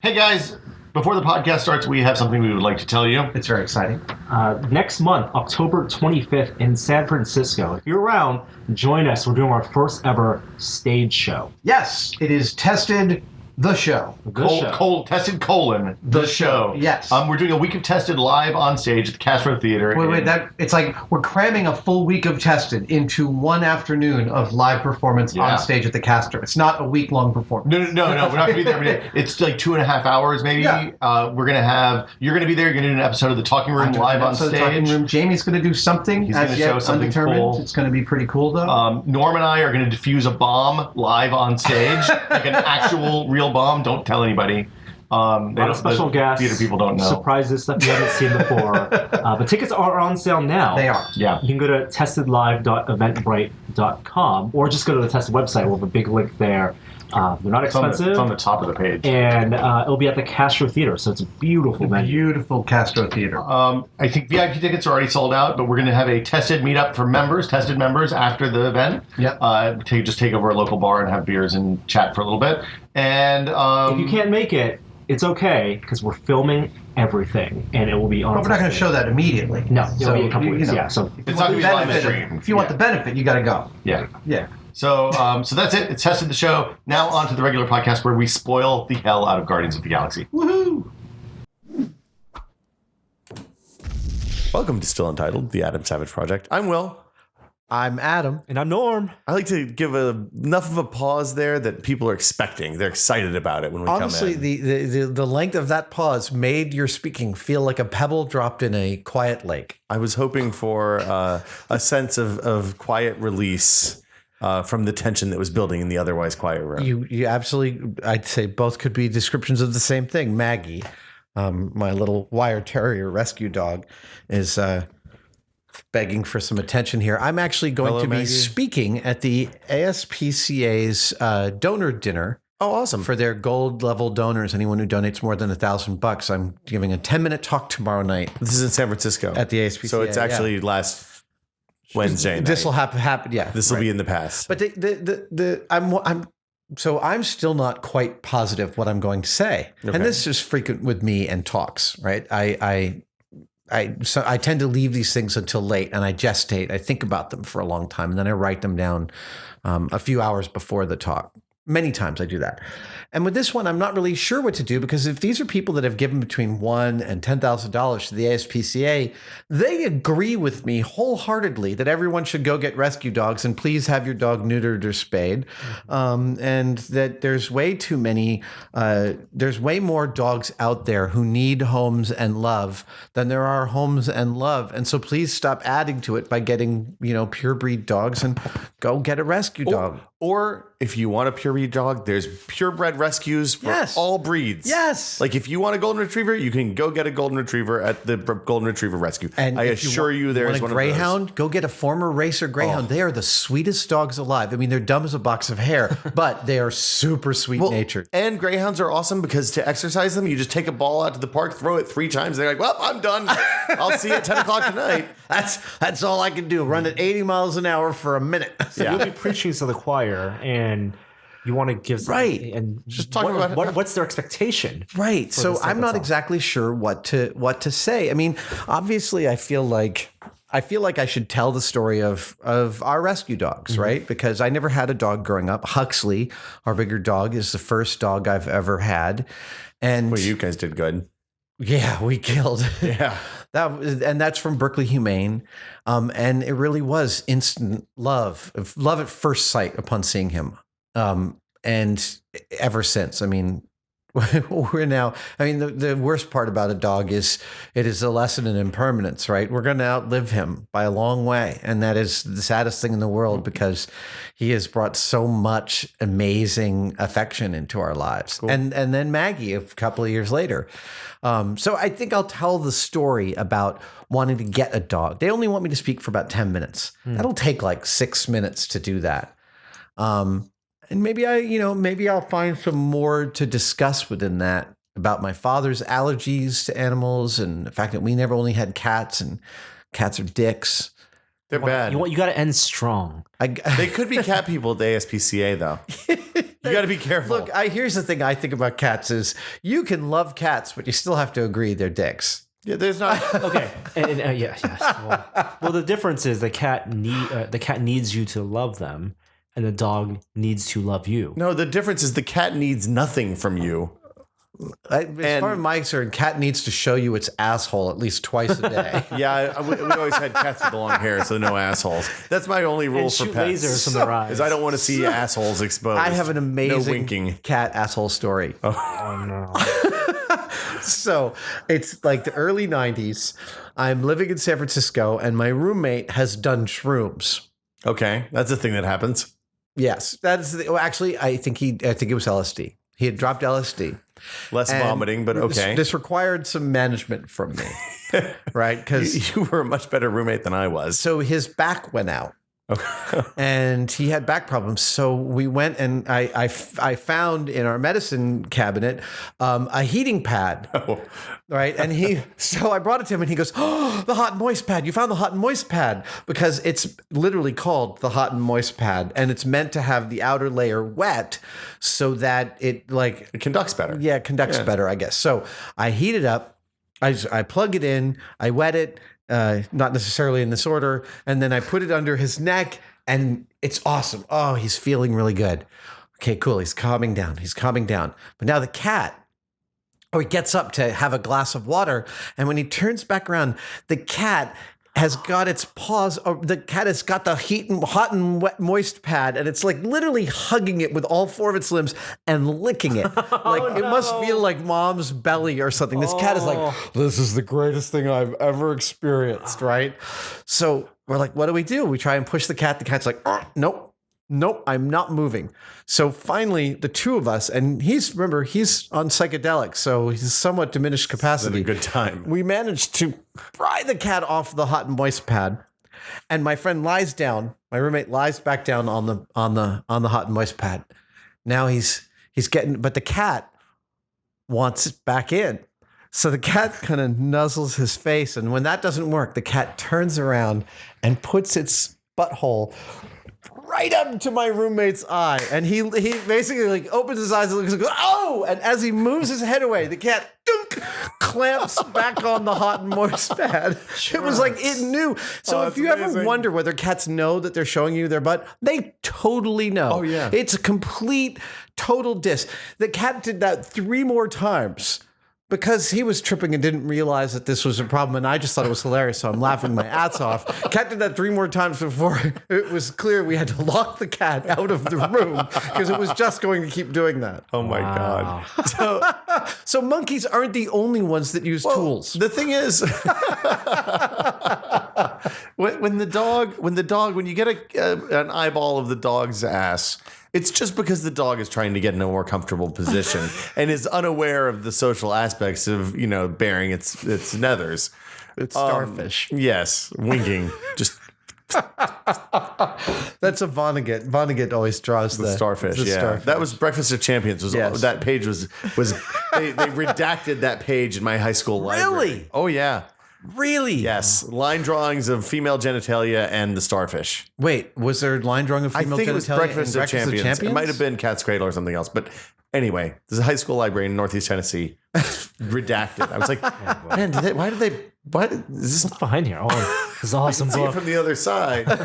Hey guys, before the podcast starts, we have something we would like to tell you. It's very exciting. Next month, October 25th in San Francisco. If you're around, join us. We're doing our first ever stage show. Yes, it is Tested the Show. Tested colon the show. Yes. We're doing a week of Tested live on stage at the Castro Theater. It's like we're cramming a full week of Tested into one afternoon of live performance on stage at the Castro. It's not a week-long performance. No. We're not going to be there every day. It's like 2.5 hours, maybe. Yeah. You're going to be there. You're going to do an episode of The Talking Room live on stage. Talking Room. Jamie's going to do something. He's going to show something undetermined. cool. It's going to be pretty cool, though. Norm and I are going to defuse a bomb live on stage, like an actual real bomb. Don't tell anybody. Special guests, theater people don't know. Surprises, stuff you haven't seen before. But tickets are on sale now. They are. Yeah. You can go to testedlive.eventbrite.com or just go to the Tested website. We'll have a big link there. They're not expensive. It's on the top of the page. And it'll be at the Castro Theater, so it's a beautiful venue. Beautiful Castro Theater. I think VIP tickets are already sold out, but we're going to have a Tested meetup for Tested members after the event. Yep. Just take over a local bar and have beers and chat for a little bit. And if you can't make it, it's okay, because we're filming everything, and it will be on. But we're not going to show that immediately. No, it'll be a couple weeks. Yeah, so it's not going to be live stream. If you want the benefit, you got to go. Yeah. Yeah. So that's it. It's Tested the Show. Now on to the regular podcast where we spoil the hell out of Guardians of the Galaxy. Woohoo! Welcome to Still Untitled, the Adam Savage Project. I'm Will. I'm Adam. and I'm Norm. I like to give enough of a pause there that people are expecting. They're excited about it when we Honestly, come in. the length of that pause made your speaking feel like a pebble dropped in a quiet lake. I was hoping for a sense of quiet release from the tension that was building in the otherwise quiet room. You absolutely, I'd say both could be descriptions of the same thing. Maggie, my little wire terrier rescue dog, is begging for some attention here. I'm actually going to be speaking at the ASPCA's donor dinner. Oh, awesome. For their gold level donors, anyone who donates more than $1,000. I'm giving a 10-minute talk tomorrow night. This is in San Francisco. At the ASPCA. So it's actually last Wednesday night. This will happen. Yeah. This will be in the past. But I'm still not quite positive what I'm going to say. Okay. And this is frequent with me and talks, right? I tend to leave these things until late, and I gestate. I think about them for a long time, and then I write them down a few hours before the talk. Many times I do that. And with this one, I'm not really sure what to do, because if these are people that have given between $1,000 and $10,000 to the ASPCA, they agree with me wholeheartedly that everyone should go get rescue dogs and please have your dog neutered or spayed. And that there's way too many, there's way more dogs out there who need homes and love than there are homes and love. And so please stop adding to it by getting, purebred dogs and go get a rescue dog. Or if you want a purebred dog, there's purebred rescues for all breeds. Yes. Like if you want a golden retriever, you can go get a golden retriever at the Golden Retriever Rescue. And I assure you there's one greyhound, go get a former racer greyhound. Oh. They are the sweetest dogs alive. I mean, they're dumb as a box of hair, but they are super sweet-natured. And greyhounds are awesome because to exercise them, you just take a ball out to the park, throw it 3 times. They're like, well, I'm done. I'll see you at 10 o'clock tonight. That's all I can do. Run at 80 miles an hour for a minute. So you'll be preaching to the choir, and you want to give some, and just talking about what's their expectation, right? So I'm not exactly sure what to say. I mean, obviously, I feel like I should tell the story of our rescue dogs, right? Because I never had a dog growing up. Huxley, our bigger dog, is the first dog I've ever had, and well, you guys did good. Yeah, we killed. Yeah. That's from Berkeley Humane. And it really was instant love at first sight upon seeing him. And ever since, I mean, the worst part about a dog is it is a lesson in impermanence, right? We're going to outlive him by a long way. And that is the saddest thing in the world because he has brought so much amazing affection into our lives. Cool. And then Maggie a couple of years later. So I think I'll tell the story about wanting to get a dog. They only want me to speak for about 10 minutes. That'll take like 6 minutes to do that. And maybe I'll find some more to discuss within that about my father's allergies to animals and the fact that we never only had cats and cats are dicks. They're bad. You got to end strong. They could be cat people at the ASPCA though. You got to be careful. Look, here's the thing I think about cats is you can love cats, but you still have to agree they're dicks. yeah, there's not. Okay, yes. Well, the difference is the cat needs you to love them, and the dog needs to love you. No, the difference is the cat needs nothing from you. As far as my concern, cat needs to show you its asshole at least twice a day. Yeah, we always had cats with long hair, so no assholes. That's my only rule And for shoot pets. lasers from their eyes. Is I don't want to see assholes exposed. I have an No amazing winking. cat asshole story. Oh no. So it's like the early 90s. I'm living in San Francisco, and my roommate has done shrooms. Okay, that's a thing that happens. Yes, actually, I think it was LSD. He had dropped LSD. Less And vomiting, but okay. This required some management from me, right? Because You were a much better roommate than I was. so his back went out. And he had back problems. So we went and I found in our medicine cabinet a heating pad. Oh. Right. And so I brought it to him and he goes, "Oh, the hot and moist pad. You found the hot and moist pad," because it's literally called the hot and moist pad. And it's meant to have the outer layer wet so that it It conducts better. yeah, conducts better, I guess. So I heat it up. I plug it in. I wet it. Not necessarily in this order. And then I put it under his neck and it's awesome. Oh, he's feeling really good. Okay, cool. He's calming down. But now the cat, he gets up to have a glass of water. And when he turns back around, the cat has got its paws, or the cat has got the hot and wet moist pad, and it's like literally hugging it with all four of its limbs and licking it. Like it must feel like mom's belly or something. This cat is like, "This is the greatest thing I've ever experienced," right? So we're like, what do? We try and push the cat. The cat's like, Nope, I'm not moving. So finally, the two of us, and he's on psychedelics, so he's somewhat diminished capacity. It's a good time. We managed to pry the cat off the hot and moist pad, and my friend lies down. My roommate lies back down on the hot and moist pad. Now he's getting, but the cat wants it back in. So the cat kind of nuzzles his face, and when that doesn't work, the cat turns around and puts its butthole right up to my roommate's eye, and he basically like opens his eyes and looks like, "Oh!" And as he moves his head away, the cat clamps back on the hot and moist pad. It was like it knew. So if you ever wonder whether cats know that they're showing you their butt, they totally know. Oh, yeah. It's a complete total diss. The cat did that 3 more times. Because he was tripping and didn't realize that this was a problem, and I just thought it was hilarious, so I'm laughing my ass off. Cat did that 3 more times before it was clear we had to lock the cat out of the room because it was just going to keep doing that. Oh my God. So monkeys aren't the only ones that use tools. The thing is, when you get an eyeball of the dog's ass, it's just because the dog is trying to get in a more comfortable position and is unaware of the social aspects of, bearing its nethers. It's starfish. Yes, winking. Just That's a Vonnegut. Vonnegut always draws the starfish. the Yeah, starfish. that was Breakfast of Champions. Yes. That page was they redacted that page in my high school library. Really? Oh yeah. Really? Yes, line drawings of female genitalia and the starfish. Wait, was there a line drawing of I female think it was genitalia Breakfast in of Champions. It might have been Cat's Cradle or something else. But anyway, this is a high school library in Northeast Tennessee. Redacted. I was like, man, why is this What's behind here? Oh, this is awesome see it book. from the other side? I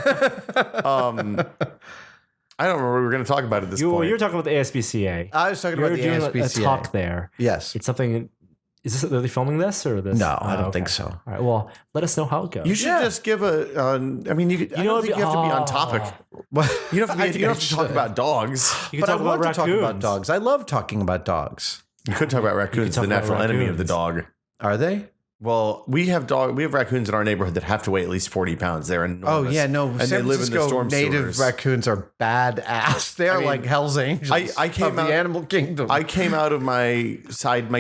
don't remember what we were going to talk about at this point. You're talking about the ASPCA. I was talking You're about the doing ASPCA. a talk there. Yes. It's something. Is this? Are they filming this or this? No, I don't think okay. so. All right. Well, let us know how it goes. You should just give a. I don't think you have to be on topic. You don't have to talk about dogs. You can But I talk about want to talk about raccoons. dogs. I love talking about dogs. You could talk about raccoons, talk the about natural enemy of the raccoons. dog. Are they? Well, we have raccoons in our neighborhood that have to weigh at least 40 pounds. They're enormous. Oh yeah, no. and San they live in the Francisco storm native sewers. raccoons are badass. They're mean, like Hell's Angels I came of out- the animal kingdom. I came out of my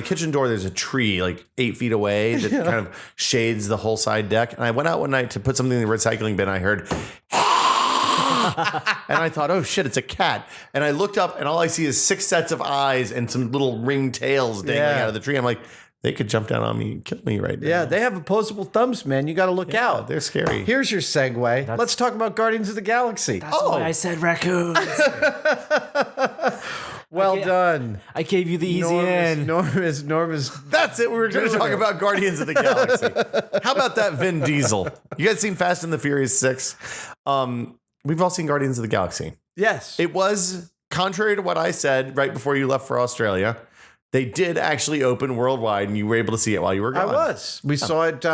kitchen door. There's a tree like 8 feet away that kind of shades the whole side deck. And I went out one night to put something in the recycling bin. I heard, and I thought, oh shit, it's a cat. And I looked up, and all I see is 6 sets of eyes and some little ringed tails dangling out of the tree. I'm like, they could jump down on me and kill me right now. yeah, they have opposable thumbs, man. You got to look out. They're scary. Here's your segue. Let's talk about Guardians of the Galaxy. That's why I said raccoons. Well done. I gave you the easy end. Norm is. That's it. We were going to talk about Guardians of the Galaxy. How about that Vin Diesel? You guys seen Fast and the Furious 6? We've all seen Guardians of the Galaxy. Yes. It was, contrary to what I said right before you left for Australia, they did actually open worldwide and you were able to see it while you were gone. I was. We saw it.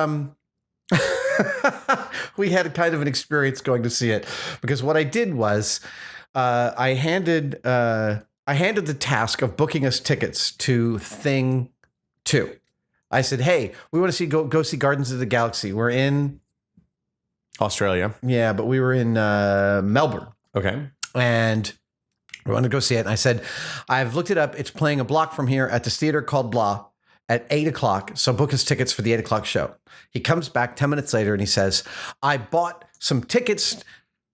We had a kind of an experience going to see it because what I did was I handed the task of booking us tickets to Thing 2. I said, "Hey, we want to go see Guardians of the Galaxy. We're in Australia. Yeah, but we were in Melbourne. Okay. And we wanted to go see it. And I said, I've looked it up. It's playing a block from here at this theater called Blah at 8 o'clock. So book us tickets for the 8 o'clock show. He comes back 10 minutes later and he says, I bought some tickets.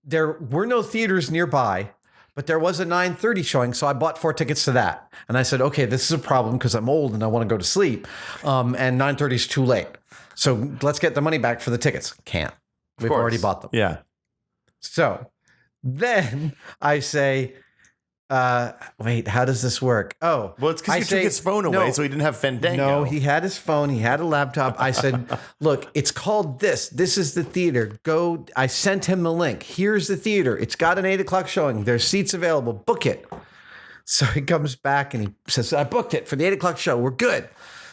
There were no theaters nearby, but there was a 9:30 showing. So I bought 4 tickets to that. And I said, okay, this is a problem because I'm old and I want to go to sleep. And 9:30 is too late. So let's get the money back for the tickets. Can't. We've already bought them. Yeah. So then I say, wait, how does this work? Oh, Well, it's because I he took say- his phone away, no. so he didn't have Fandango. No, he had his phone. He had a laptop. I said, look, it's called this. This is the theater. Go. I sent him the link. Here's the theater. It's got an 8 o'clock showing. There's seats available. Book it. So he comes back and he says, I booked it for the 8 o'clock show. We're good.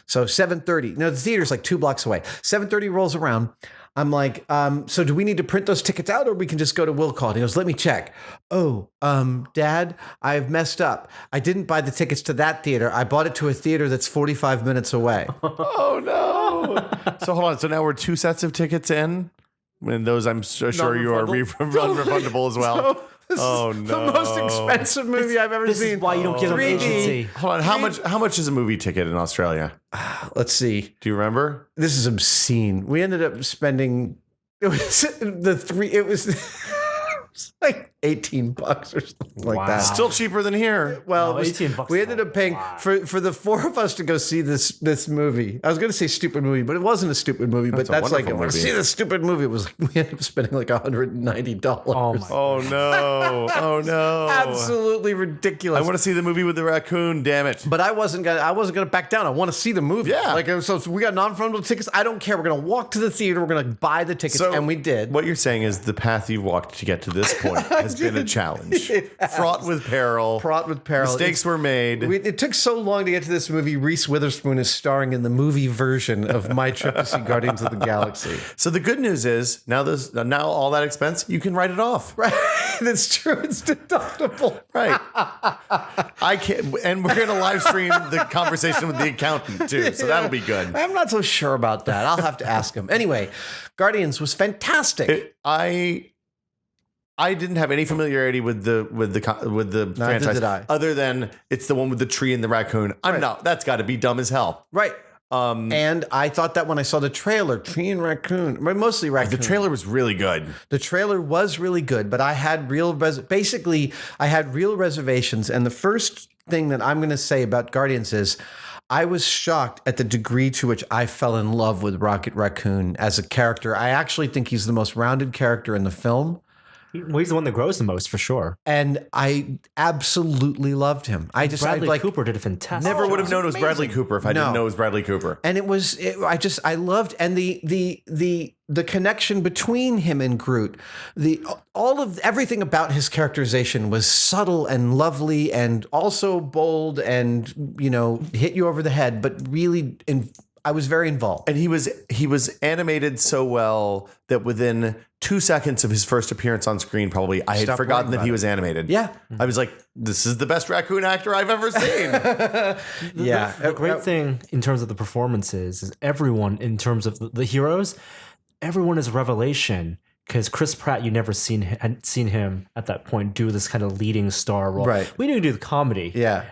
So 7:30. No, the theater's like 2 blocks away. 7:30 rolls around. I'm like, so do we need to print those tickets out or we can just go to Will Call? And he goes, let me check. Oh, Dad, I've messed up. I didn't buy the tickets to that theater. I bought it to a theater that's 45 minutes away. Oh, no. So hold on. So now we're 2 sets of tickets in. And those I'm sure you are unrefundable as well. Oh, no. The most expensive movie I've ever This seen. is why you don't get an 3D. agency. Hold on. How much is a movie ticket in Australia? Let's see. Do you remember? This is obscene. We ended up spending it was like $18 or something like Wow. that. Still cheaper than here. Well, No, it was- $18 we ended up paying for the 4 of us to go see this movie. I was going to say stupid movie, but it wasn't a stupid movie. That's a But that's like, I wonderful want to movie. see this stupid movie. It was we ended up spending like $190. Oh my Oh, no. Oh, no. Absolutely ridiculous. I want to see the movie with the raccoon. Damn it. But I wasn't gonna back down. I want to see the movie. Yeah. Like so we got non-refundable tickets. I don't care. We're gonna walk to the theater. We're gonna buy the tickets, and we did. What you're saying is the path you've walked to get to this point has been a challenge. Fraught with peril. Fraught with peril. Mistakes were made. It took so long to get to this movie. Reese Witherspoon is starring in the movie version of my trip to see Guardians of the Galaxy. So the good news is now all that expense, you can write it off. Right, that's true. It's deductible. Right. I can't, and we're going to live stream the conversation with the accountant too. So that'll be good. I'm not so sure about that. I'll have to ask him. Anyway, Guardians was fantastic. I didn't have any familiarity with the franchise did I. other than it's the one with the tree and the raccoon. That's got to be dumb as hell. Right. And I thought that when I saw the trailer, Tree and Raccoon, mostly Raccoon. The trailer was really good. The trailer was really good, but I had real reservations. And the first thing that I'm going to say about Guardians is I was shocked at the degree to which I fell in love with Rocket Raccoon as a character. I actually think he's the most rounded character in the film. Well, he's the one that grows the most for sure. And I absolutely loved him. Bradley Cooper did a fantastic Never would have job. known it was Bradley Cooper if I didn't know it was Bradley Cooper. And I loved, and the connection between him and Groot, everything about his characterization was subtle and lovely and also bold and, hit you over the head, but really, I was very involved. And he was animated so well that within 2 seconds of his first appearance on screen, probably I had Stopped forgotten worrying that he about was animated. Yeah. I was like, this is the best raccoon actor I've ever seen. The great thing in terms of the performances is everyone, in terms of the heroes, everyone is a revelation. Because Chris Pratt, you never had seen him at that point do this kind of leading star role. Right. We knew he do the comedy. Yeah.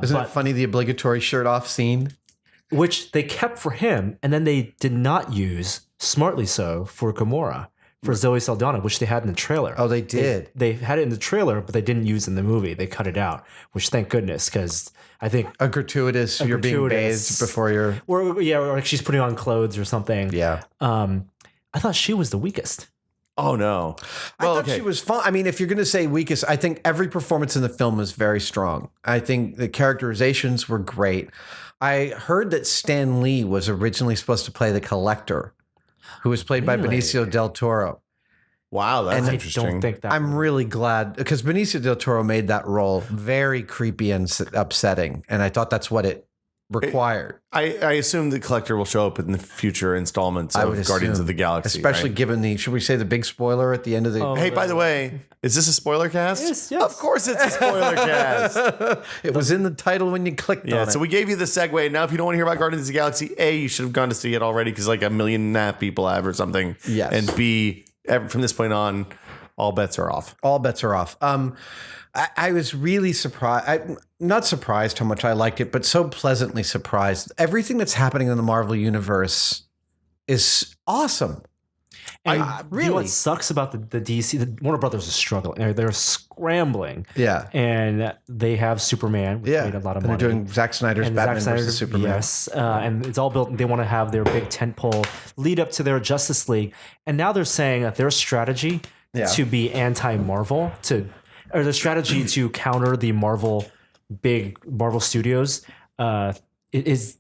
Isn't it funny, the obligatory shirt off scene? Which they kept for him, and then they did not use, smartly so, for Gamora, for Zoe Saldana, which they had in the trailer. Oh, they did. They had it in the trailer, but they didn't use it in the movie. They cut it out, which thank goodness, because I think A gratuitous, you're being bathed before you're... or like she's putting on clothes or something. Yeah. I thought she was the weakest. Oh no. I thought she was fun. I mean, if you're going to say weakest, I think every performance in the film was very strong. I think the characterizations were great. I heard that Stan Lee was originally supposed to play the Collector, who was played by Benicio del Toro. Wow, that's I interesting. don't think that. I'm really glad because Benicio del Toro made that role very creepy and upsetting, and I thought that's what it required. I assume the Collector will show up in the future installments of Guardians of the Galaxy. Especially right? given the, should we say the big spoiler at the end of the... Hey, by the way, is this a spoiler cast? Yes. Of course it's a spoiler cast. It was in the title when you clicked on it. So we gave you the segue. Now, if you don't want to hear about Guardians of the Galaxy, A, you should have gone to see it already because like 1.5 million people have or something. Yes. And B, from this point on, all bets are off. All bets are off. I was really surprised. Not surprised how much I liked it, but so pleasantly surprised. Everything that's happening in the Marvel Universe is awesome. And really, you know what sucks about the DC? The Warner Brothers is struggling. They're scrambling. Yeah. And they have Superman, which made a lot of and money. they're doing Zack Snyder's And Batman Zack versus Superman. Yes, and it's all built. They want to have their big tentpole lead up to their Justice League, and now they're saying that their strategy to be anti-Marvel, or the strategy to counter the big Marvel studios, is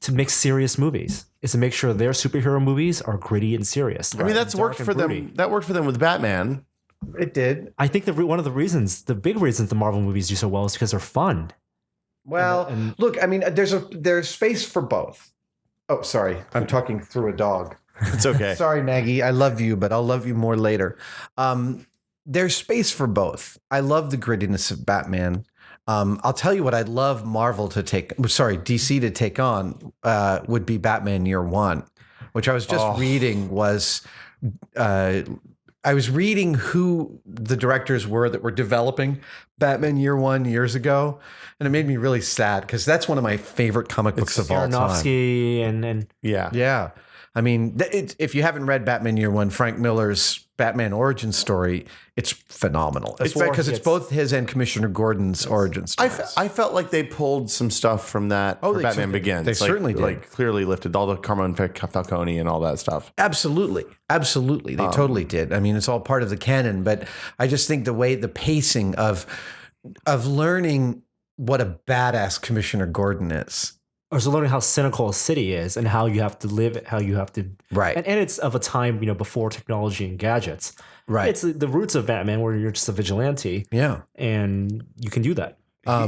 to make serious movies. Is to make sure their superhero movies are gritty and serious. I mean, that's worked for them. That worked for them with Batman. It did. I think one of the big reasons the Marvel movies do so well is because they're fun. Well, look, I mean, there's space for both. Oh, sorry. I'm talking through a dog. It's okay. Sorry, Maggie. I love you, but I'll love you more later. There's space for both. I love the grittiness of Batman. I'll tell you what I'd love DC to take on would be Batman Year One, which I was just reading was, I was reading who the directors were that were developing Batman Year One years ago, and it made me really sad because that's one of my favorite comic books of all time. Aronofsky and Yeah. I mean, if you haven't read Batman Year One, Frank Miller's Batman origin story, it's phenomenal. It's because it's both his and Commissioner Gordon's origin story. I felt like they pulled some stuff from that for Batman Begins. They certainly did. Like clearly lifted all the Carmine Falcone and all that stuff. Absolutely. They totally did. I mean, it's all part of the canon, but I just think the pacing of learning what a badass Commissioner Gordon is. Or so learning how cynical a city is and how you have to live it, how you have to right. And it's of a time, before technology and gadgets. Right. It's the roots of Batman where you're just a vigilante. Yeah. And you can do that.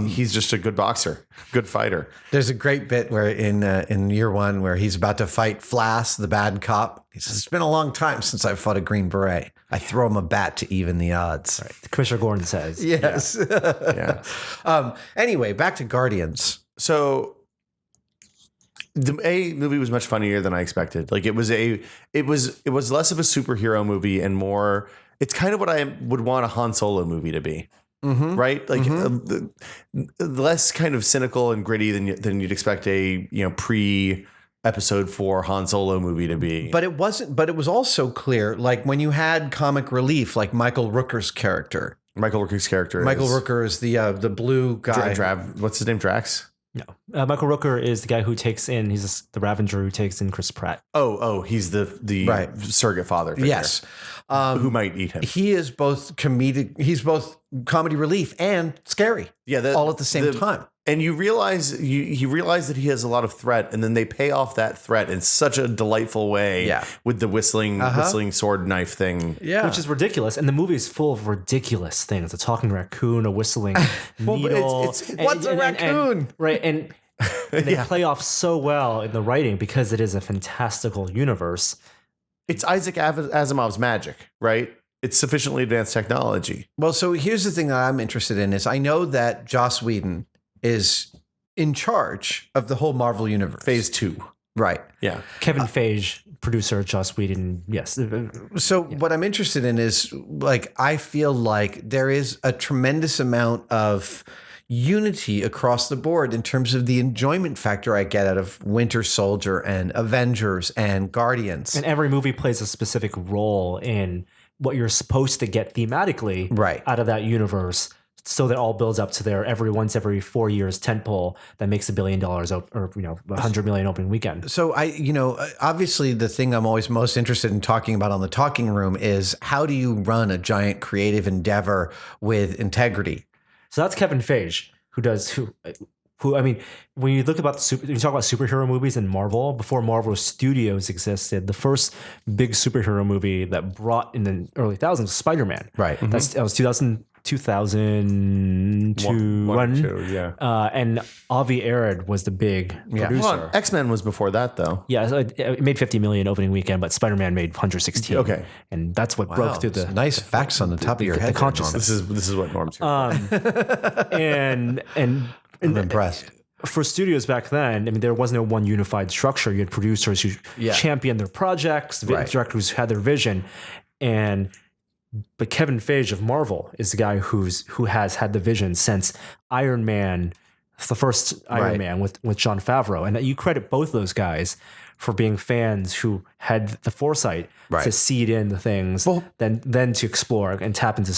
He's just a good boxer, good fighter. There's a great bit where in Year One where he's about to fight Flass, the bad cop. He says, "It's been a long time since I fought a Green Beret. I throw him a bat to even the odds." Right. Commissioner Gordon says. Yes. Yeah. Anyway, back to Guardians. So the movie was much funnier than I expected. Like it was less of a superhero movie and more. It's kind of what I would want a Han Solo movie to be. Mm-hmm. Right, like less kind of cynical and gritty than you'd expect a pre-Episode 4 Han Solo movie to be. But it wasn't. But it was also clear, like when you had comic relief, like Michael Rooker's character. Michael Rooker is the blue guy. What's his name? Drax. No, Michael Rooker is the guy who takes in. He's the Ravenger who takes in Chris Pratt. Oh, he's the surrogate father figure. Yes. Who might eat him? He is both comedic. He's both comedy relief and scary. Yeah, all at the same time. And you realize that he has a lot of threat, and then they pay off that threat in such a delightful way. Yeah. With the whistling sword knife thing. Yeah, which is ridiculous. And the movie is full of ridiculous things: a talking raccoon, a whistling needle. What's a raccoon? And they play off so well in the writing because it is a fantastical universe. It's Isaac Asimov's magic, right? It's sufficiently advanced technology. Well, so here's the thing that I'm interested in is I know that Joss Whedon is in charge of the whole Marvel universe. Phase 2. Right. Yeah. Kevin Feige, producer, Joss Whedon. Yes. So what I'm interested in is like, I feel like there is a tremendous amount of unity across the board in terms of the enjoyment factor I get out of Winter Soldier and Avengers and Guardians. And every movie plays a specific role in what you're supposed to get thematically right. out of that universe so that all builds up to their every 4 years tentpole that makes $1 billion or $100 million opening weekend. So obviously the thing I'm always most interested in talking about on the Talking Room is how do you run a giant creative endeavor with integrity? So that's Kevin Feige, who I mean, when you look about you talk about superhero movies in Marvel, before Marvel Studios existed, the first big superhero movie that brought in the early 2000s was Spider-Man. Right. That was 2002. One, two, yeah. And Avi Arad was the big producer. Hold on. X-Men was before that, though. Yeah, so it made 50 million opening weekend, but Spider-Man made 116. Okay. And that's what broke through the nice facts on the top of your head. the consciousness. This is what Norm's here. And I'm impressed. for studios back then, I mean, there was no one unified structure. You had producers who championed their projects, directors who had their vision, but Kevin Feige of Marvel is the guy who has had the vision since Iron Man, the first Iron Man with Jon Favreau, and you credit both those guys for being fans who had the foresight to seed in the things, then to explore and tap into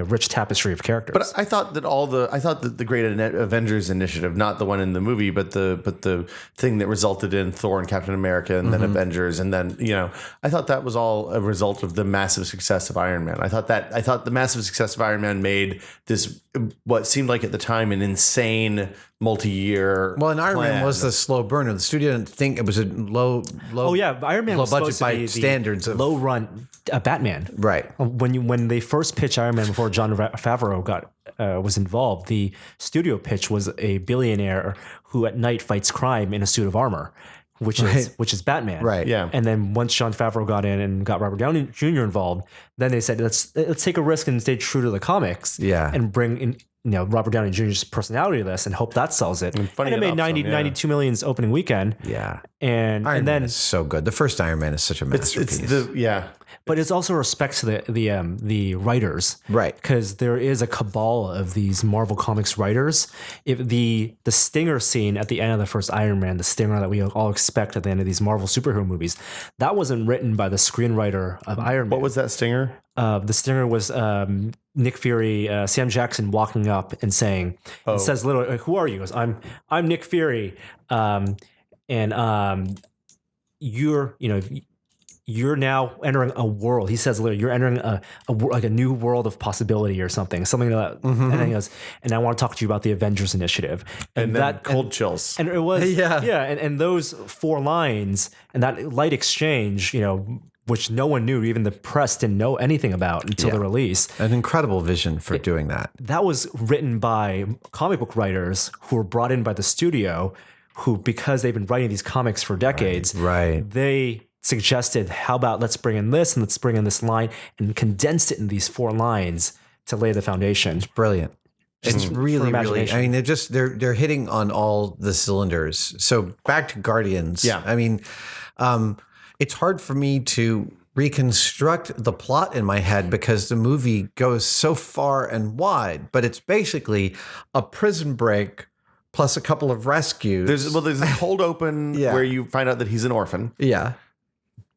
rich tapestry of characters. But I thought that the great Avengers Initiative, not the one in the movie, but the thing that resulted in Thor and Captain America and then Avengers, and then I thought that was all a result of the massive success of Iron Man. I thought the massive success of Iron Man made this what seemed like at the time an insane multi-year. Well, and Iron plan. Man was the slow burner. The studio didn't think it was a low. Oh yeah, Iron Man was budget supposed to by be standards the of low run Batman. Right. When they first pitched Iron Man before Jon Favreau was involved, the studio pitch was a billionaire who at night fights crime in a suit of armor, which is Batman. Right. Yeah. And then once Jon Favreau got in and got Robert Downey Jr. involved, then they said let's take a risk and stay true to the comics. Yeah. And bring in Robert Downey Jr.'s personality to this and hope that sells it. And it made 92 million's opening weekend. Yeah. And Iron then Man is so good. The first Iron Man is such a masterpiece. But it's also respect to the writers, Right? Because there is a cabal of these Marvel Comics writers. If the stinger scene at the end of the first Iron Man, the stinger that we all expect at the end of these Marvel superhero movies, that wasn't written by the screenwriter of Iron Man. What was that stinger? The stinger was Nick Fury, Sam Jackson walking up and saying, it says literally, "Who are you?" He goes, "I'm Nick Fury, and you're now entering a world." He says literally, "You're entering a new world of possibility or something like that." And then he goes, "And I want to talk to you about the Avengers Initiative." And that cold chills. And it was and those 4 lines and that light exchange, which no one knew, even the press didn't know anything about until the release. An incredible vision for doing that. That was written by comic book writers who were brought in by the studio, who, because they've been writing these comics for decades, they suggested, how about let's bring in this and let's bring in this line and condense it in these 4 lines to lay the foundation. It's brilliant. It's really, really. I mean, they're hitting on all the cylinders. So back to Guardians. Yeah. I mean, it's hard for me to reconstruct the plot in my head because the movie goes so far and wide, but it's basically a prison break plus a couple of rescues. There's a cold open where you find out that he's an orphan. Yeah.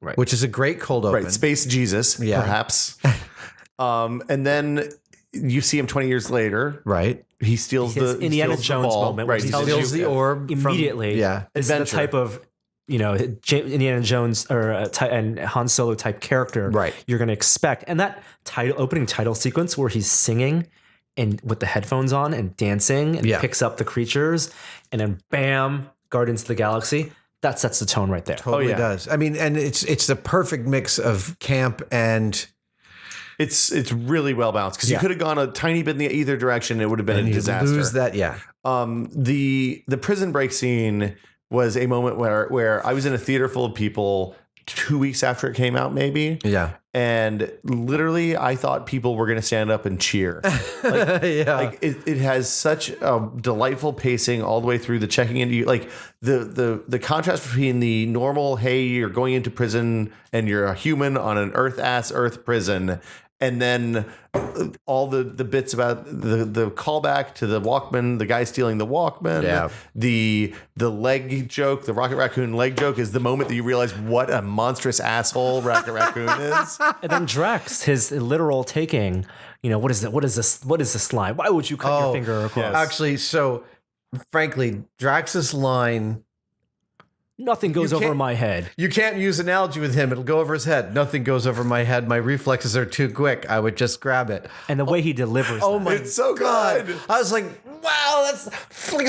Right. Which is a great cold open. Right. Space Jesus, perhaps. And then you see him 20 years later. Right. He steals the Indiana Jones ball. moment. Right. He steals the orb immediately. It's the type of Indiana Jones and Han Solo type character you're going to expect. And that opening title sequence where he's singing and with the headphones on and dancing and picks up the creatures and then bam, Guardians of the Galaxy. That sets the tone right there. Totally does. I mean, and it's the perfect mix of camp and it's really well balanced because you could have gone a tiny bit in either direction. It would have been a disaster. Lose that, The prison break scene was a moment where I was in a theater full of people 2 weeks after it came out, maybe. Yeah. And literally, I thought people were going to stand up and cheer. Like it has such a delightful pacing all the way through the checking into like the contrast between the normal, hey, you're going into prison and you're a human on an Earth prison, and then all the bits about the callback to the Walkman, the guy stealing the Walkman, the leg joke, the Rocket Raccoon leg joke is the moment that you realize what a monstrous asshole Rocket Raccoon is. And then Drax, his literal taking, what is this line? Why would you cut your finger across? Actually, so frankly, Drax's line, Nothing goes over my head. you can't use analogy with him. It'll go over his head. Nothing goes over my head. My reflexes are too quick. I would just grab it. And the way he delivers Oh that. my It's so God. good. I was like, wow, it's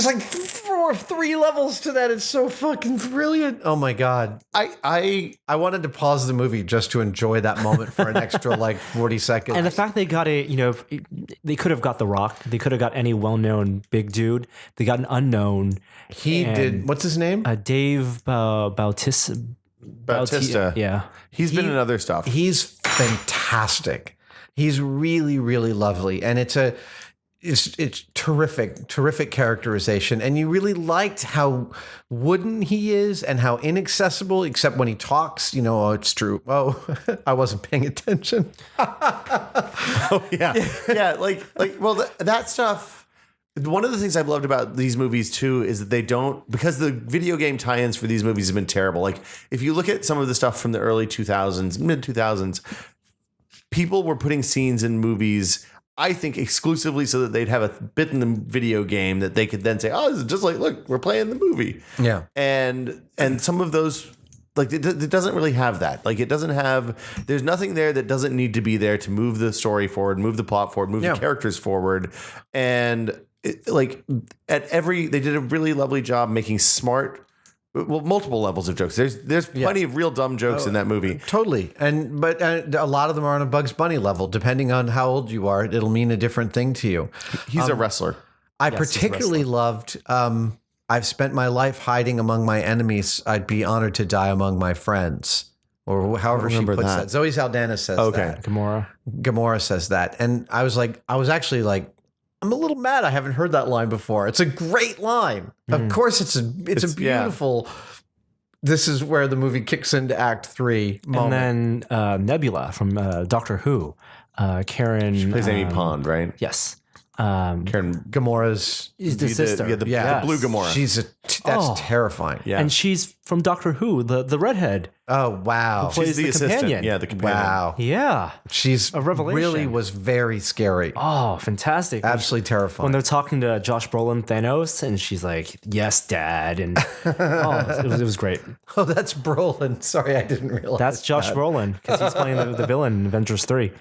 like 3 levels to that. It's so fucking brilliant. Oh my God. I wanted to pause the movie just to enjoy that moment for an extra 40 seconds. And the fact they got they could have got The Rock. They could have got any well-known big dude. They got an unknown. he did, what's his name? Dave Bautista. Yeah. He's been in other stuff. He's fantastic. He's really, really lovely. And it's terrific characterization. And you really liked how wooden he is and how inaccessible, except when he talks, it's true. Oh, I wasn't paying attention. That stuff. One of the things I've loved about these movies too is that they don't, because the video game tie-ins for these movies have been terrible. Like if you look at some of the stuff from the early 2000s, mid 2000s, people were putting scenes in movies, I think exclusively so that they'd have a bit in the video game that they could then say, oh, this is just like, look, we're playing the movie. Yeah. And some of those, it doesn't really have that. There's nothing there that doesn't need to be there to move the story forward, move the plot forward, move the characters forward. And they did a really lovely job making smart, multiple levels of jokes. There's plenty of real dumb jokes in that movie. Totally. But a lot of them are on a Bugs Bunny level. Depending on how old you are, it'll mean a different thing to you. He's a wrestler. I particularly loved, I've spent my life hiding among my enemies. I'd be honored to die among my friends. Or however she puts that. Zoe Saldana says that. Gamora says that. And I was actually like, I'm a little mad I haven't heard that line before. It's a great line. Of course, it's a beautiful. This is where the movie kicks into Act 3 moment. And then Nebula from Doctor Who. Karen. She plays Amy Pond, right? Yes. Karen Gamora's the sister. The blue Gamora. That's terrifying. Yeah. And she's from Doctor Who, the redhead. Oh, wow. Plays the assistant. companion. Yeah, the companion. Wow. Yeah. She's a revelation. Really was very scary. Oh, fantastic. Absolutely terrifying. When they're talking to Josh Brolin, Thanos, and she's like, yes, Dad. And it was great. Oh, that's Brolin. Sorry, I didn't realize. That's Josh Brolin, because he's playing the villain in Avengers 3.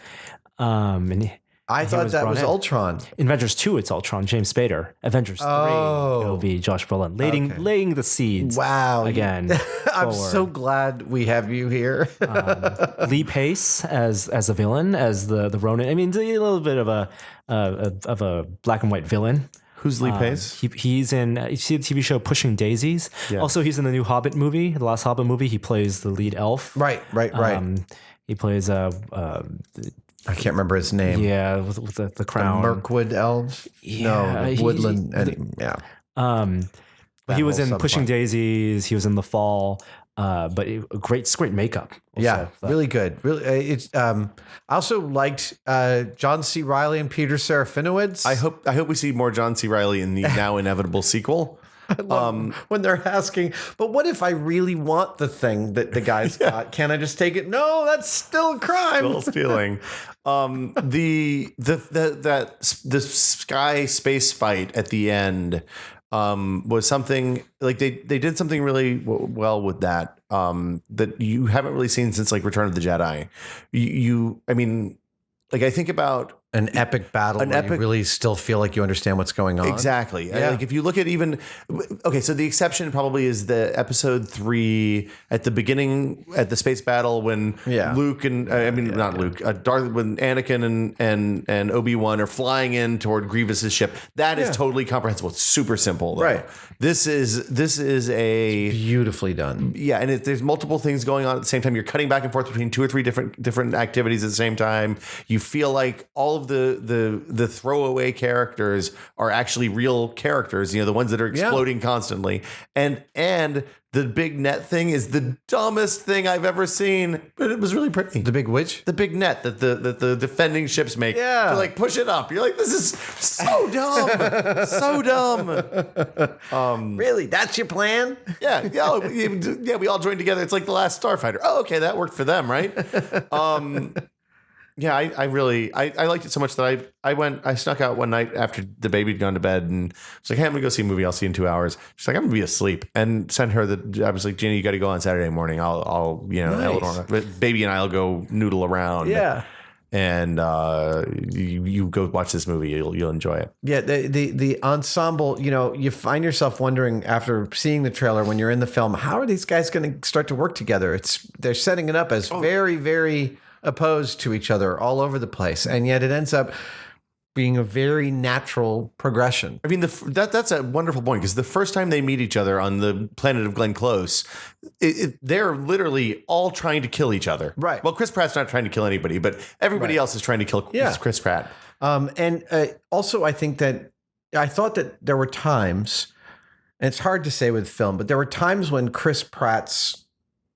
I thought that was Ultron. In Avengers 2, it's Ultron, James Spader. Avengers 3, it'll be Josh Brolin, laying the seeds. Wow. Again. I'm so glad we have you here. Lee Pace as a villain, as the Ronin. I mean, a little bit of a black and white villain. Who's Lee Pace? He's in, you see the TV show Pushing Daisies? Yeah. Also, he's in the new Hobbit movie, the last Hobbit movie. He plays the lead elf. Right. He plays I can't remember his name. Yeah, with the crown. The Mirkwood elves? Yeah, no, Woodland. He was in Pushing Daisies. He was in The Fall. But great makeup. Also, really good. Really, I also liked John C. Reilly and Peter Serafinowicz. I hope we see more John C. Reilly in the now inevitable sequel. I love when they're asking, but what if I really want the thing that the guy's got? Can I just take it? No, that's still a crime. Still stealing. The sky space fight at the end was something like they did something really well with that that you haven't really seen since like Return of the Jedi. I think about an epic battle where you really still feel like you understand what's going on. Exactly. Yeah. Like if you look at so the exception probably is the episode 3 at the beginning at the space battle when Luke and Darth, when Anakin and Obi-Wan are flying in toward Grievous's ship. That is totally comprehensible. It's super simple though. Right. This is a beautifully done. Yeah, and there's multiple things going on at the same time. You're cutting back and forth between 2 or 3 different activities at the same time. You feel like all of the throwaway characters are actually real characters. You know, the ones that are exploding constantly, and the big net thing is the dumbest thing I've ever seen, but it was really pretty. The big witch? The big net that the defending ships make. Yeah. To like push it up. You're like, this is so dumb. So dumb. Really? That's your plan? Yeah. We all joined together. It's like the last Starfighter. Oh, okay. That worked for them, right? Yeah, I really liked it so much that I snuck out one night after the baby had gone to bed and was like, hey, I'm gonna go see a movie. I'll see you in 2 hours. She's like, I'm gonna be asleep, and sent her I was like, Jenny, you got to go on Saturday morning. I'll Nice. baby and I'll go noodle around. Yeah. And you go watch this movie. You'll enjoy it. Yeah, the ensemble, you know, you find yourself wondering after seeing the trailer when you're in the film, how are these guys going to start to work together? They're setting it up as very, very opposed to each other all over the place, and yet it ends up being a very natural progression. I mean, that's a wonderful point, because the first time they meet each other on the planet of Glenn Close, they're literally all trying to kill each other. Right. Well, Chris Pratt's not trying to kill anybody, but everybody else is trying to kill Chris Pratt. And also, I thought that there were times, and it's hard to say with film, but there were times when Chris Pratt's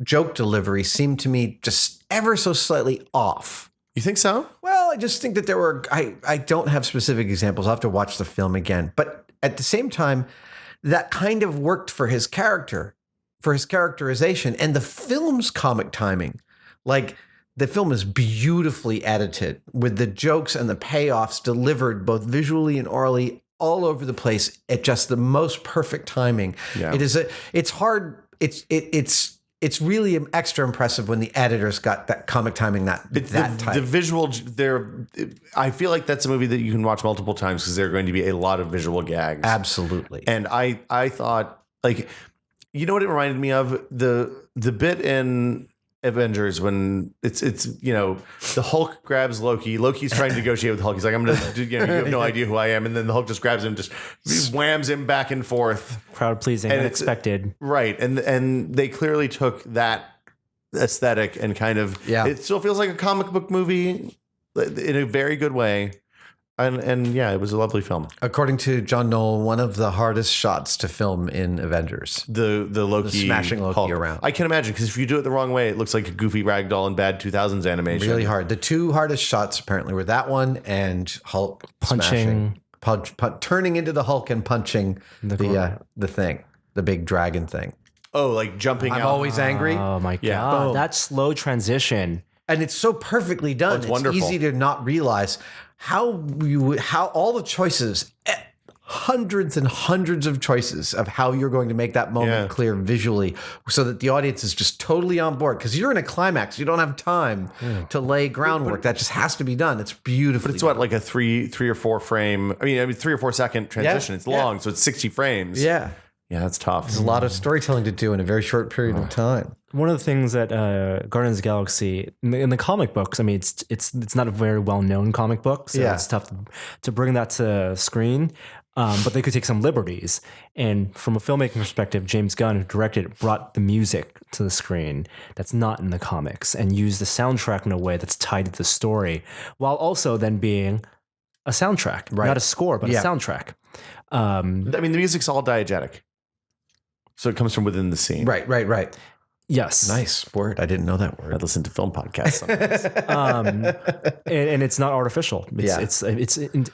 joke delivery seemed to me just ever so slightly off. You think so? Well, I just think that there were, I don't have specific examples. I'll have to watch the film again. But at the same time, that kind of worked for his character, for his characterization, and the film's comic timing. Like, the film is beautifully edited with the jokes and the payoffs delivered both visually and orally all over the place at just the most perfect timing. Yeah. It's hard. It's really extra impressive when the editors got that comic timing tight. The visual there. I feel like that's a movie that you can watch multiple times, because there are going to be a lot of visual gags. Absolutely. And I thought, like, you know what it reminded me of? The bit in Avengers when it's you know, the Hulk grabs Loki. Loki's trying to negotiate with Hulk. He's like, I'm gonna do, you know, you have no idea who I am, and then the Hulk just grabs him, just whams him back and forth. Crowd pleasing, unexpected. Right, and they clearly took that aesthetic and kind of it still feels like a comic book movie in a very good way. And yeah, it was a lovely film. According to John Knoll, one of the hardest shots to film in Avengers. The Loki, the smashing Loki Hulk around. I can imagine, because if you do it the wrong way, it looks like a goofy ragdoll in bad 2000s animation. Really hard. The two hardest shots apparently were that one Hulk Punching. turning into the Hulk and punching the thing, the big dragon thing. Oh, like jumping I'm out. always angry. Oh my Yeah. god, Boom. that slow transition. And it's so perfectly done. it's wonderful. Easy to not realize how all the choices, hundreds and hundreds of choices of how you're going to make that moment clear visually, so that the audience is just totally on board. Because you're in a climax, you don't have time to lay groundwork. That just has to be done. It's beautiful. But it's what, like a three or four frame? I mean, 3 or 4 second transition. It's long, so it's 60 frames. Yeah. Yeah, that's tough. There's a lot of storytelling to do in a very short period of time. One of the things that Guardians of the Galaxy in the comic books, I mean, it's not a very well known comic book, so it's tough to bring that to screen. But they could take some liberties. And from a filmmaking perspective, James Gunn, who directed it, brought the music to the screen that's not in the comics, and used the soundtrack in a way that's tied to the story, while also then being a soundtrack, not a score, but a soundtrack. I mean, the music's all diegetic, so it comes from within the scene. Right. Yes. Nice word. I didn't know that I word. listen to film podcasts sometimes. And it's not artificial. It's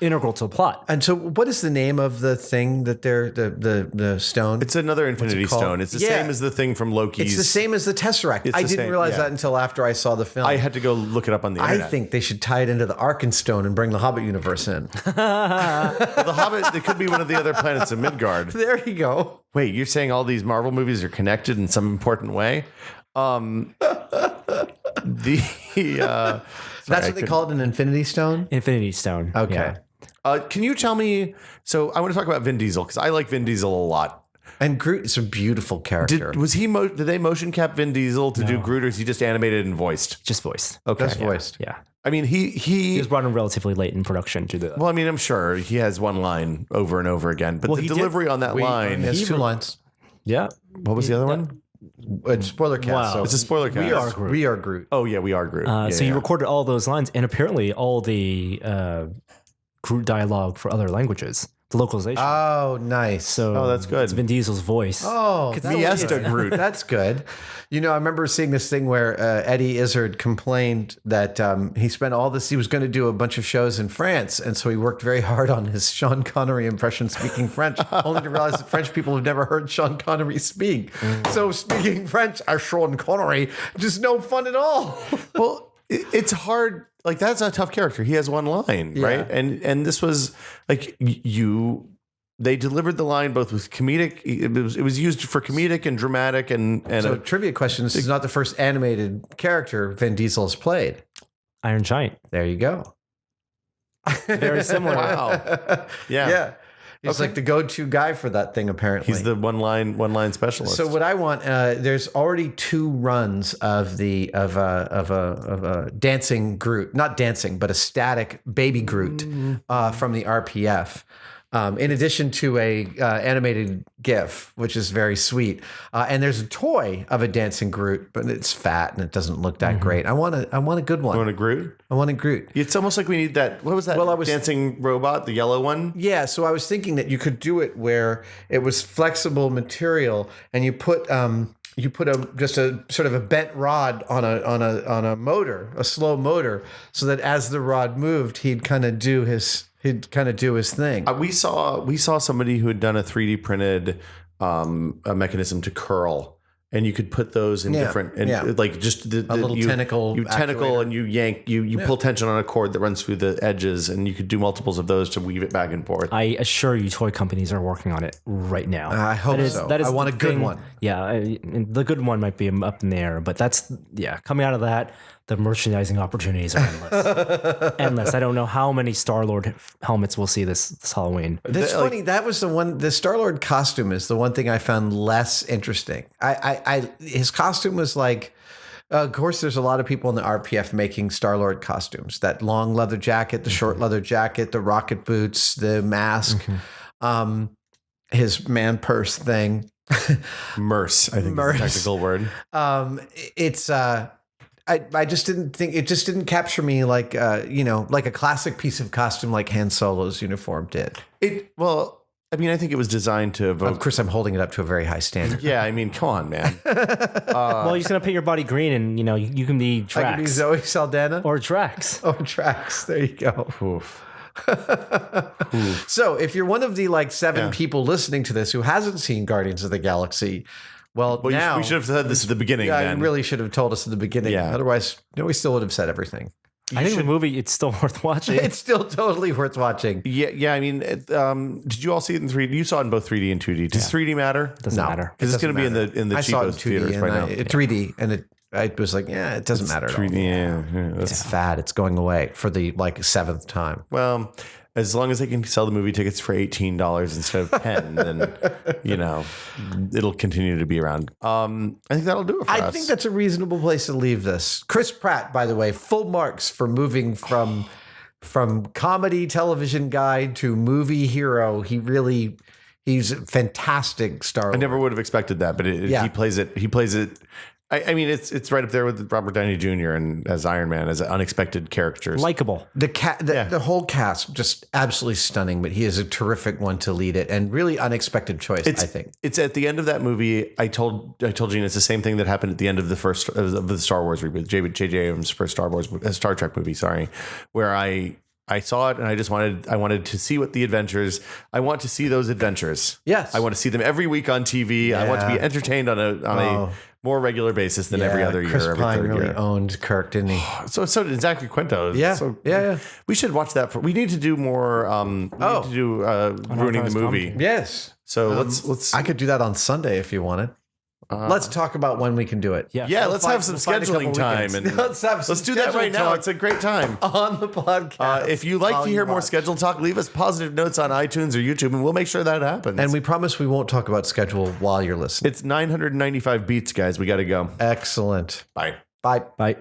integral to the plot. And so, what is the name of the thing that they're the stone? It's another Infinity called? Stone. It's the same as the thing from Loki's. It's the same as the Tesseract. It's I the didn't same, realize that until after I saw the film. I had to go look it up on the internet. I think they should tie it into the Arkenstone and bring the Hobbit universe in. Well, the Hobbit, it could be one of the other planets of Midgard. There you go. Wait, you're saying all these Marvel movies are connected in some important way? That's what they call it, an Infinity Stone? Infinity Stone. Okay. Yeah. Can you tell me? So I want to talk about Vin Diesel, because I like Vin Diesel a lot. And Groot is a beautiful character. Did they motion cap Vin Diesel to do Groot, or is he just animated and voiced? Just voiced. Okay. Just voiced. Yeah. I mean, He he. was brought in relatively late in production to do that. Well, I mean, I'm sure he has one line over and over again, but the he did- delivery on that line. He has 2 lines. Yeah. What was the other one? It's spoiler cast. Wow. So It's a spoiler cast. We are Groot. We are Groot. Oh yeah, we are Groot. So you recorded all those lines, and apparently all the Groot dialogue for other languages, the localization. Oh, nice. So that's good. It's Vin Diesel's voice. Oh, Fiesta Groot. That's good. You know, I remember seeing this thing where Eddie Izzard complained that he spent all this. He was going to do a bunch of shows in France, and so he worked very hard on his Sean Connery impression speaking French, only to realize that French people have never heard Sean Connery speak. So speaking French as Sean Connery, just no fun at all. Well, it's hard. Like that's a tough character. He has one line, right? And this was like They delivered the line both with comedic. It was used for comedic and dramatic and So, trivia question: this is not the first animated character Vin Diesel has played. Iron Giant. There you go. Very similar. Wow. Yeah. He's like the go-to guy for that thing. Apparently, he's the one line specialist. So what I want, there's already 2 runs of a dancing Groot, not dancing, but a static baby Groot from the RPF. In addition to a animated GIF, which is very sweet, and there's a toy of a dancing Groot, but it's fat and it doesn't look that great. I want a good one. You want a Groot? I want a Groot. It's almost like we need that. What was that? Well, I was- dancing robot, the yellow one. Yeah, so I was thinking that you could do it where it was flexible material, and you put just a sort of a bent rod on a motor, a slow motor, so that as the rod moved, he'd kind of do his thing. We saw somebody who had done a 3D printed a mechanism to curl, and you could put those in different like just the little tentacle You tentacle actuator. and you yank you pull tension on a cord that runs through the edges, and you could do multiples of those to weave it back and forth. I assure you, toy companies are working on it right now. I hope so. I want the a good thing. one. Yeah, and the good one might be up in the air, but that's coming out of that. The merchandising opportunities are endless. Endless. I don't know how many Star-Lord helmets we'll see this Halloween. That's funny. That was the one. The Star-Lord costume is the one thing I found less interesting. His costume was like. Of course, there's a lot of people in the RPF making Star-Lord costumes. That long leather jacket, the short leather jacket, the rocket boots, the mask, his man purse thing. Merce, I think, is the technical word. I just didn't think it just didn't capture me like like a classic piece of costume like Han Solo's uniform did. I mean, I think it was designed to evoke. Of course, I'm holding it up to a very high standard. Yeah, I mean, come on, man. Well, you're just gonna paint your body green, and you can be Drax I could be Zoe Saldana or Drax. or Drax. There you go. Oof. So, if you're one of the 7 people listening to this who hasn't seen Guardians of the Galaxy, well now we should have said this at the beginning. Yeah, man. you really should have told us at the beginning. Yeah. Otherwise, we still would have said everything. I think the movie, it's still worth watching. It's still totally worth watching. Yeah. I mean, did you all see it in 3D? You saw it in both 3D and 2D. Does 3D matter? Doesn't matter. Because it's going to be in the I saw it in cheapest theaters 2D right now. 3D, and I was like, it doesn't matter at all. 3D, yeah. It's fad. It's going away for the 7th time. Well, as long as they can sell the movie tickets for $18 instead of 10, then it'll continue to be around. I think that'll do it for us. I think that's a reasonable place to leave this. Chris Pratt, by the way, full marks for moving from comedy television guy to movie hero. He's a fantastic star. I never would have expected that, but he plays it. He plays it. I mean, it's right up there with Robert Downey Jr. and as Iron Man, as unexpected characters. Likable. The whole cast just absolutely stunning, but he is a terrific one to lead it and really unexpected choice. I think It's at the end of that movie. I told Gina it's the same thing that happened at the end of the first of the Star Wars reboot, J.J. Abrams' first Star Trek movie. Sorry, where I saw it and I wanted to see what the adventures. I want to see those adventures. Yes. I want to see them every week on TV. I want to be entertained on a more regular basis than every other year. Chris every Pine third really year. owned Kirk, didn't he? So did Zachary Quinto. Yeah. So, Yeah. We should watch that. We need to do more. We need to do ruining the movie. Yes. So let's. I could do that on Sunday if you wanted. Let's talk about when we can do it. Yeah, let's have some scheduling time and let's do that right now. It's a great time. On the podcast. If you like to hear more schedule talk, leave us positive notes on iTunes or YouTube, and we'll make sure that happens. And we promise we won't talk about schedule while you're listening. It's 995 beats, guys. We got to go. Excellent. Bye. Bye. Bye.